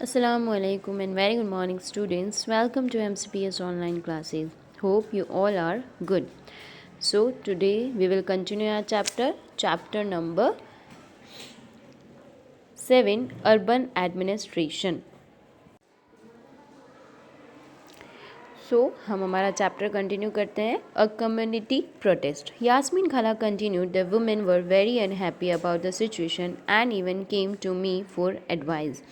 Assalamualaikum and very good morning, students. Welcome to MCPS online classes. Hope you all are good. So today we will continue our chapter number 7, Urban Administration. हम हमारा chapter continue करते हैं. A community protest. Yasmin खाला continued, the women were very unhappy about the situation and even came to me for advice.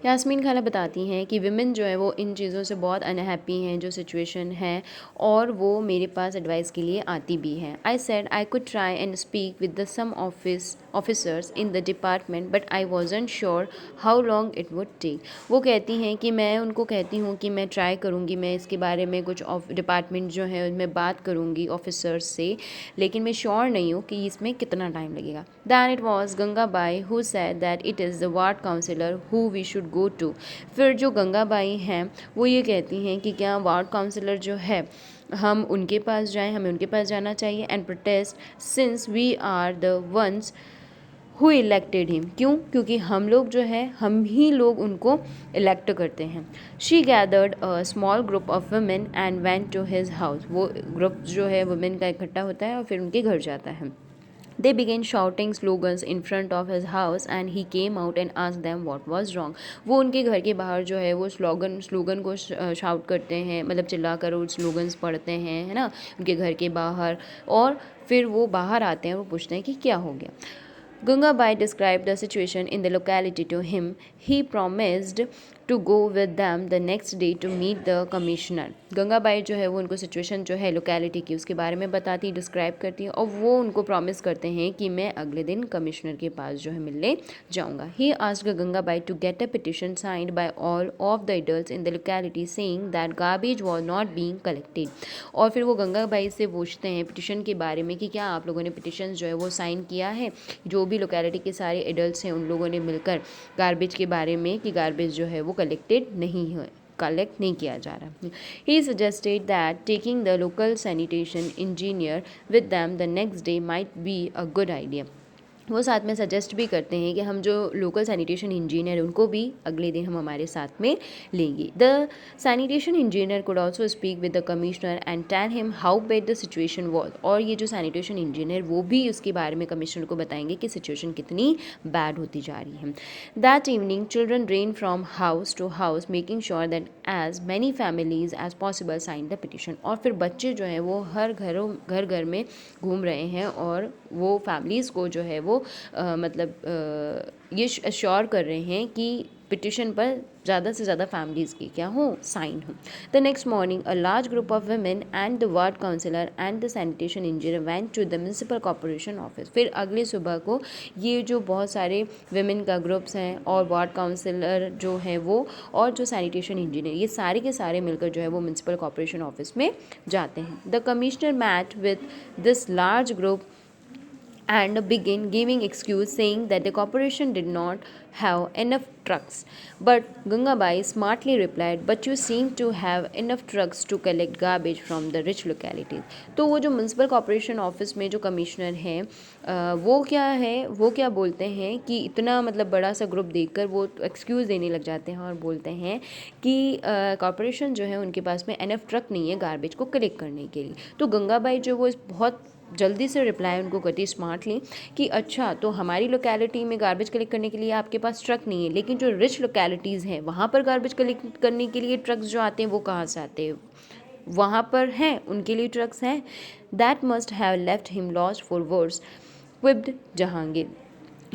Yasmin खाला बताती हैं कि women जो है वो इन चीज़ों से बहुत अनहैप्पी हैं जो सिचुएशन है, और वो मेरे पास एडवाइस के लिए आती भी हैं. I said I could try and speak with the some officers in the department but I wasn't sure how long it would take. वो कहती हैं कि मैं उनको कहती हूँ कि मैं ट्राई करूँगी, मैं इसके बारे में कुछ डिपार्टमेंट जो है उनमें बात करूँगी ऑफिसर्स से, लेकिन मैं श्योर नहीं हूँ कि इसमें कितना टाइम लगेगा. Then it was Gangabai who said that it is the ward councillor who we should go to. फिर जो गंगाबाई हैं वो ये कहती हैं कि क्या वार्ड काउंसिलर जो है हम उनके पास जाएं, हमें उनके पास जाना चाहिए. And protest since we are the ones who elected him. क्यों? क्योंकि हम लोग जो है हम ही लोग उनको इलेक्ट करते हैं. She gathered a small group of women and went to his house. वो ग्रुप जो है वुमेन का इकट्ठा होता है और फिर उनके घर जाता है. They began shouting slogans in front of his house and he came out and asked them what was wrong. वो उनके घर के बाहर जो है वो स्लोगन को शाउट करते हैं, मतलब चिल्ला कर वो स्लोगन्स पढ़ते हैं, है ना, उनके घर के बाहर. और फिर वो बाहर आते हैं, वो पूछते हैं कि क्या हो गया. Gangabai described the situation in the locality to him. He promised to go with them the next day to meet the commissioner. Gangabai जो है वो उनको सिचुएशन जो है लोकेलिटी की उसके बारे में बताती, डिस्क्राइब करती है, और वो उनको प्रॉमिस करते हैं कि मैं अगले दिन कमिश्नर के पास जो है मिलने जाऊंगा. He asked Gangabai to get a petition signed by all of the adults in the locality saying that garbage was not being collected. और फिर वो गंगाबाई से पूछते हैं पिटिशन के बारे में कि क्या आप लोगों ने पिटिशन जो है वो साइन किया है, जो भी लोकेलिटी के सारे एडल्ट्स हैं उन लोगों ने मिलकर गार्बेज के बारे में कि गार्बेज जो है वो कलेक्ट नहीं किया जा रहा. He suggested that taking the local sanitation engineer with them the next day might be a good idea. वो साथ में सजेस्ट भी करते हैं कि हम जो लोकल सैनिटेशन इंजीनियर उनको भी अगले दिन हम हमारे साथ में लेंगे. The sanitation engineer could also speak with the commissioner and tell him how bad the situation was. और ये जो सैनिटेशन इंजीनियर वो भी उसके बारे में कमिश्नर को बताएंगे कि सिचुएशन कितनी बैड होती जा रही है. That evening children ran from house to house making sure that as many families as possible sign the petition. और फिर बच्चे जो हैं वो हर घर में घूम रहे हैं और वो फैमिलीज़ को जो है वो ये अश्योर कर रहे हैं कि पिटिशन पर ज़्यादा से ज़्यादा फैमिलीज़ की क्या हो, साइन हो. The next morning a large group of women and the ward councillor and the sanitation engineer went to the municipal corporation office. फिर अगले सुबह को ये जो बहुत सारे वुमेन का ग्रुप्स हैं और वार्ड काउंसिलर जो हैं वो और जो सैनिटेशन इंजीनियर, ये सारे के सारे मिलकर जो है वो म्यूनसिपल कॉर्पोरेशन ऑफिस में जाते हैं. The commissioner met with this large group and began giving excuse saying that the corporation did not have enough trucks. But Gangabai smartly replied, but you seem to have enough trucks to collect garbage from the rich localities. तो वो जो municipal corporation office में जो commissioner हैं वो क्या बोलते हैं कि इतना मतलब बड़ा सा ग्रुप देखकर वो एक्सक्यूज़ देने लग जाते हैं और बोलते हैं कि कॉर्पोरेशन जो है उनके पास में एनफ ट्रक नहीं है गार्बेज को कलेक्ट करने के लिए. तो गंगाबाई जो वो बहुत जल्दी से रिप्लाई उनको करती स्मार्टली कि अच्छा, तो हमारी लोकेलिटी में गार्बेज कलेक्ट करने के लिए आपके पास ट्रक नहीं है, लेकिन जो रिच लोकेलिटीज़ हैं वहाँ पर गार्बेज कलेक्ट करने के लिए ट्रक्स जो आते हैं वो कहाँ से आते हैं, वहाँ पर हैं, उनके लिए ट्रक्स हैं. That must have left him lost for words, quipped Jahangir.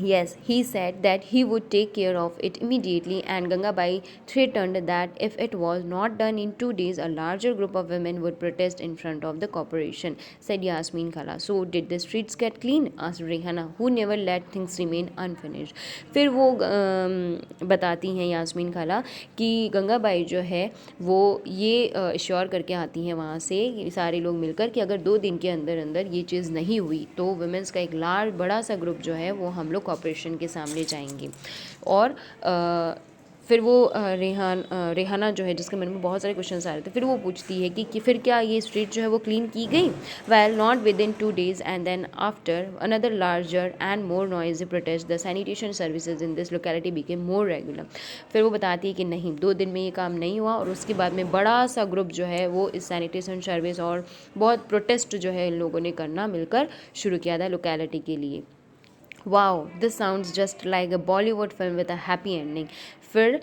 Yes, he said that he would take care of it immediately, and Gangabai threatened that if it was not done in 2 days, a larger group of women would protest in front of the corporation, said Yasmin Khala. So, did the streets get clean? Asked Rehana, who never let things remain unfinished. फिर वो बताती हैं यास्मीन खाला कि गंगाबाई जो है वो ये श्योर करके आती हैं वहाँ से सारे लोग मिलकर कि अगर 2 दिन के अंदर अंदर ये चीज़ नहीं हुई तो वुमेंस का एक बड़ा सा ग्रुप जो है वो हम लोग कॉर्पोरेशन के सामने जाएंगे. और फिर वो रेहाना जो है जिसके मन में बहुत सारे क्वेश्चंस आ रहे थे, फिर वो पूछती है कि फिर क्या ये स्ट्रीट जो है वो क्लीन की गई? Well not within 2 days and then after another larger and more noisy protest the sanitation services in this locality became more regular. फिर वो बताती है कि नहीं, 2 दिन में ये काम नहीं हुआ और उसके बाद में बड़ा सा ग्रुप जो है वो इस सैनिटेशन सर्विस और बहुत प्रोटेस्ट जो है इन लोगों ने करना मिलकर शुरू किया था लोकेलिटी के लिए। Wow, this sounds just like a Bollywood film with a happy ending. फिर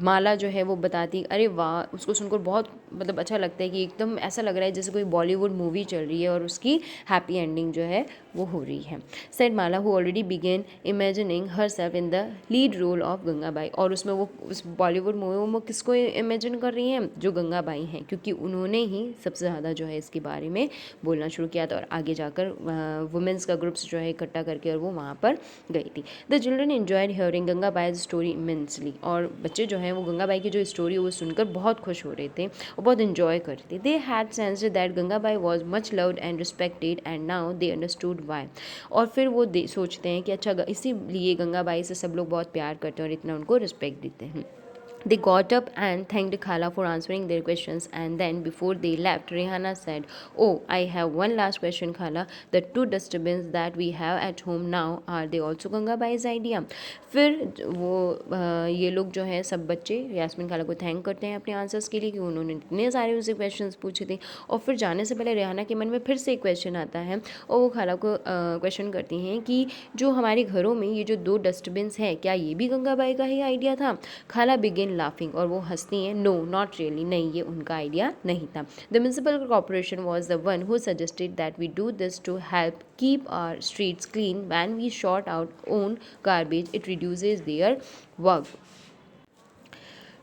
माला जो है वो बताती, अरे वाह, उसको सुनकर बहुत मतलब अच्छा लगता है कि एकदम ऐसा लग रहा है जैसे कोई बॉलीवुड मूवी चल रही है और उसकी हैप्पी एंडिंग जो है वो हो रही है। Said Mala who already began imagining herself in the lead role of Gangabai. और उसमें वो उस बॉलीवुड मूवी में वो किसको इमेजिन कर रही हैं? जो गंगाबाई हैं, क्योंकि उन्होंने ही सबसे ज़्यादा जो है इसके बारे में बोलना शुरू किया था और आगे जाकर वुमेंस का ग्रुप्स जो है इकट्ठा करके और वो वहाँ पर गई थी। The children enjoyed hearing Gangabai story immensely. और बच्चे जो हैं वो गंगाबाई की जो स्टोरी है वो सुनकर बहुत खुश हो रहे थे और बहुत इन्जॉय कर रहे थे। They had sensed that Gangabai was much loved and respected and now they understood why. और फिर वो सोचते हैं कि अच्छा, इसीलिए गंगाबाई से सब लोग बहुत प्यार करते हैं और इतना उनको रिस्पेक्ट देते हैं। They got up and thanked Khala for answering their questions, and then before they left, Rehana said, "Oh, I have one last question, Khala. The 2 dustbins that we have at home now, are they also Gangabai's idea?" फिर वो ये लोग जो है सब बच्चे यास्मीन खाला को थैंक करते हैं अपने आंसर्स के लिए कि उन्होंने इतने सारे उनसे क्वेश्चंस पूछे थे। और फिर जाने से पहले रेहाना के मन में फिर से एक क्वेश्चन आता है और वो खाला को क्वेश्चन करती हैं कि जो हमारे घरों में ये जो 2 डस्टबिन्स हैं, क्या ये भी गंगाबाई का ही आइडिया था? खाला बिगिन लाफिंग, और वो हंसती हैं। नो, नॉट रियली, नहीं, ये उनका आइडिया नहीं था। The municipal corporation was the one who suggested that we do this to help keep our streets clean when we sort out own garbage, it reduces their work.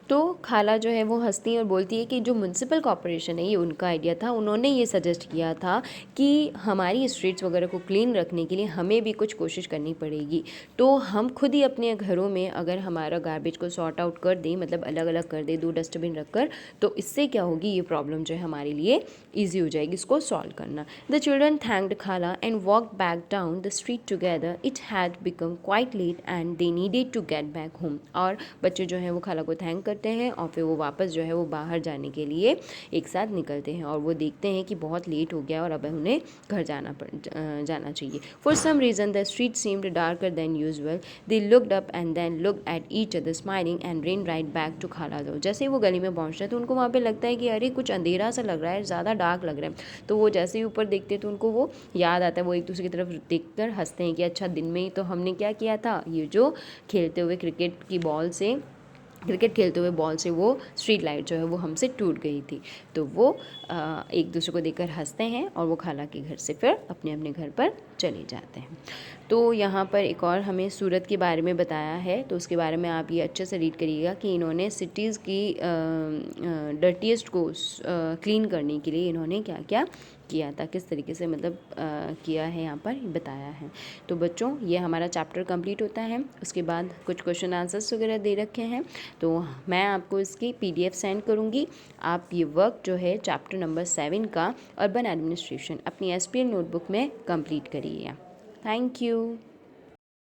तो खाला जो है वो हंसती है और बोलती है कि जो म्यूनसिपल कॉर्पोरेशन है ये उनका आइडिया था, उन्होंने ये सजेस्ट किया था कि हमारी स्ट्रीट्स वगैरह को क्लीन रखने के लिए हमें भी कुछ कोशिश करनी पड़ेगी। तो हम खुद ही अपने घरों में अगर हमारा गार्बेज को सॉर्ट आउट कर दें, मतलब अलग अलग कर दें 2 डस्टबिन रखकर, तो इससे क्या होगी, ये प्रॉब्लम जो है हमारे लिए ईजी हो जाएगी इसको सॉल्व करना। The children thanked Khala and walk back down the street together. It had become quite late and they needed to get back home. और बच्चे जो हैं वो खाला को थैंक करते हैं और फिर वो वापस जो है वो बाहर जाने के लिए एक साथ निकलते हैं और वो देखते हैं कि बहुत लेट हो गया और अब उन्हें घर जाना चाहिए। For some reason the street seemed darker than usual. They looked up and then looked at each other smiling and ran right back to Khala दो। जैसे ही वो गली में पहुँचते हैं तो उनको वहाँ पर लगता है कि अरे कुछ अंधेरा सा लग रहा है, ज़्यादा डार्क लग रहा है। तो वो जैसे ही ऊपर देखते हैं तो उनको वो याद आता है, वो एक दूसरे की तरफ देखकर हंसते हैं कि अच्छा, दिन में ही तो हमने क्या किया था, ये जो खेलते हुए क्रिकेट खेलते हुए बॉल से वो स्ट्रीट लाइट जो है वो हमसे टूट गई थी। तो वो एक दूसरे को देखकर हंसते हैं और वो खाला के घर से फिर अपने अपने घर पर चले जाते हैं। तो यहाँ पर एक और हमें सूरत के बारे में बताया है, तो उसके बारे में आप ये अच्छे से रीड करिएगा कि इन्होंने सिटीज़ की डर्टीएस्ट को क्लीन करने के लिए इन्होंने क्या क्या किया था, किस तरीके से मतलब किया है, यहाँ पर बताया है। तो बच्चों, ये हमारा चैप्टर कंप्लीट होता है। उसके बाद कुछ क्वेश्चन आंसर्स वगैरह दे रखे हैं, तो मैं आपको इसकी PDF सेंड करूँगी। आप ये वर्क जो है चैप्टर नंबर 7 का अर्बन एडमिनिस्ट्रेशन अपनी SPL नोटबुक में कंप्लीट करिए। Thank you.